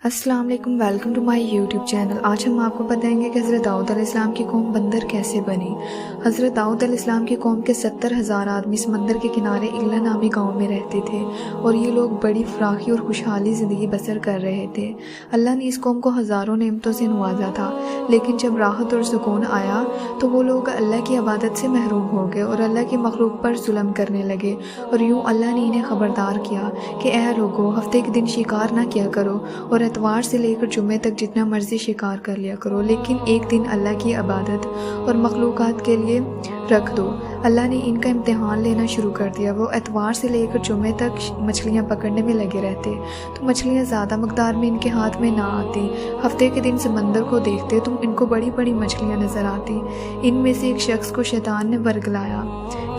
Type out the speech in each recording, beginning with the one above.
अस्सलाम वालेकुम, welcome to my YouTube channel. आज हम आपको बताएंगे कि हज़रत दाऊद अलैहिस्सलाम की कौम बंदर कैसे बनी। हज़रत दाऊद अलैहिस्सलाम की कौम के 70,000 आदमी समंदर के किनारे इगला नामी गांव में रहते थे और ये लोग बड़ी फराखी और खुशहाली ज़िंदगी बसर कर रहे थे। अल्लाह ने इस कौम को हज़ारों नेमतों से नवाजा था, लेकिन जब राहत और सुकून आया तो वो लोग अल्लाह की इबादत से महरूम हो गए और अल्लाह की मखलूक पर जुल्म करने लगे। और यूँ अल्लाह ने इन्हें ख़बरदार किया कि ऐ लोगों, हफ्ते के दिन शिकार ना किया करो और एतवार से लेकर जुम्मे तक जितना मर्जी शिकार कर लिया करो, लेकिन एक दिन अल्लाह की इबादत और मखलूक़ात के लिए रख दो। अल्लाह ने इनका इम्तिहान लेना शुरू कर दिया। वो एतवार से लेकर जुम्मे तक मछलियाँ पकड़ने में लगे रहते, तो मछलियाँ ज़्यादा मकदार में इनके हाथ में ना आती। हफ्ते के दिन समंदर को देखते तो इनको बड़ी बड़ी मछलियाँ नज़र आती। इनमें से एक शख्स को शैतान ने बरगलाया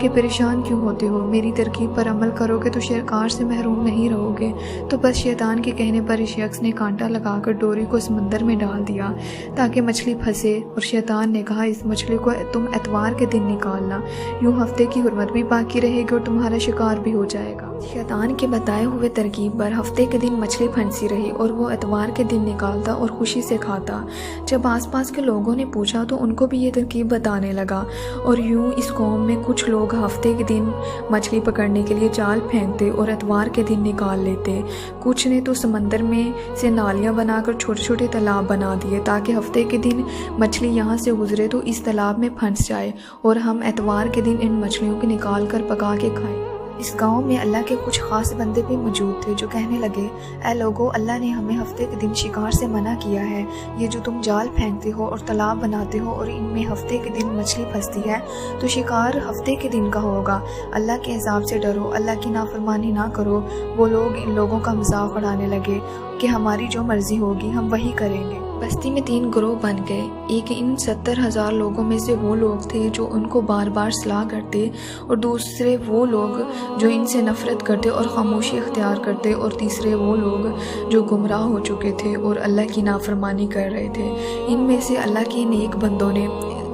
कि परेशान क्यों होते हो, मेरी तरकीब पर अमल करोगे तो शिकार से महरूम नहीं रहोगे। तो बस शैतान के कहने पर इस शख्स ने कांटा लगाकर डोरी को समंदर में डाल दिया ताकि मछली फंसे, और शैतान ने कहा इस मछली को तुम एतवार के दिन निकालना, यूँ हफ्ते की हुर्मत भी बाकी रहेगी और तुम्हारा शिकार भी हो जाएगा। शैतान के बताए हुए तरकीब पर हफ्ते के दिन मछली फंसी रही और वो एतवार के दिन निकालता और खुशी से खाता। जब आसपास के लोगों ने पूछा तो उनको भी ये तरकीब बताने लगा, और यूँ इस कौम में कुछ लोग हफ्ते के दिन मछली पकड़ने के लिए जाल फेंकते और एतवार के दिन निकाल लेते। कुछ ने तो समंदर में से नालियाँ बनाकर छोटे छोटे तालाब बना दिए ताकि हफ्ते के दिन मछली यहाँ से गुजरे तो इस तालाब में फंस जाए और हम एतवार के दिन इन मछलियों को निकाल कर पका के खाएं। इस गांव में अल्लाह के कुछ खास बंदे भी मौजूद थे जो कहने लगे, ऐ लोगों, अल्लाह ने हमें हफ्ते के दिन शिकार से मना किया है। ये जो तुम जाल फेंकते हो और तालाब बनाते हो और इनमें हफ्ते के दिन मछली फंसती है तो शिकार हफ्ते के दिन का होगा। अल्लाह के हिसाब से डरो, अल्लाह की नाफरमानी ना करो। वो लोग इन लोगों का मजाक उड़ाने लगे कि हमारी जो मर्जी होगी हम वही करेंगे। बस्ती में 3 ग्रोह बन गए। एक इन 70,000 लोगों में से वो लोग थे जो उनको बार बार सलाह करते, और दूसरे वो लोग जो इनसे नफरत करते और खामोशी इख्तियार करते, और तीसरे वो लोग जो गुमराह हो चुके थे और अल्लाह की नाफरमानी कर रहे थे। इनमें से अल्लाह के नेक बंदों ने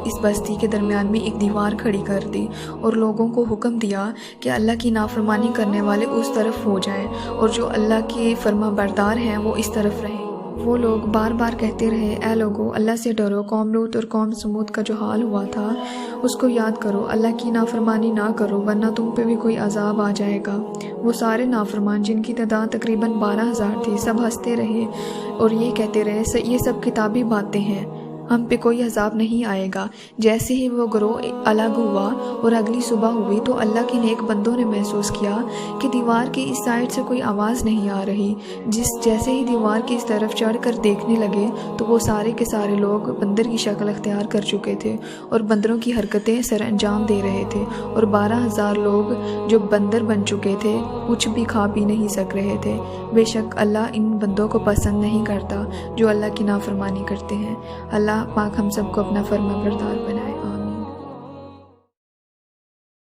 इस बस्ती के दरमियान में एक दीवार खड़ी कर दी और लोगों को हुक्म दिया कि अल्लाह की नाफरमानी करने वाले उस तरफ हो जाएं और जो अल्लाह के फर्मा बरदार हैं वो इस तरफ रहें। वो लोग बार बार कहते रहे, ऐ लोगों, अल्लाह से डरो। कौम लूत और कौम समूद का जो हाल हुआ था उसको याद करो, अल्लाह की नाफरमानी ना करो वरना तुम पे भी कोई अजाब आ जाएगा। वो सारे नाफरमान जिनकी तादाद तकरीबन 12,000 थी, सब हंसते रहे और ये कहते रहे, ये सब किताबी बातें हैं, हम पे कोई अजाब नहीं आएगा। जैसे ही वो ग्रोह अलग हुआ और अगली सुबह हुई तो अल्लाह के नेक बंदों ने महसूस किया कि दीवार की इस साइड से कोई आवाज़ नहीं आ रही। जैसे ही दीवार की इस तरफ चढ़कर देखने लगे तो वो सारे के सारे लोग बंदर की शक्ल अख्तियार कर चुके थे और बंदरों की हरकतें सर अंजाम दे रहे थे, और 12,000 लोग जो बंदर बन चुके थे कुछ भी खा पी नहीं सक रहे थे। बेशक अल्लाह इन बंदों को पसंद नहीं करता जो अल्लाह की नाफरमानी करते हैं। अल्लाह पाक हम सबको अपना फर्माबरदार बनाए।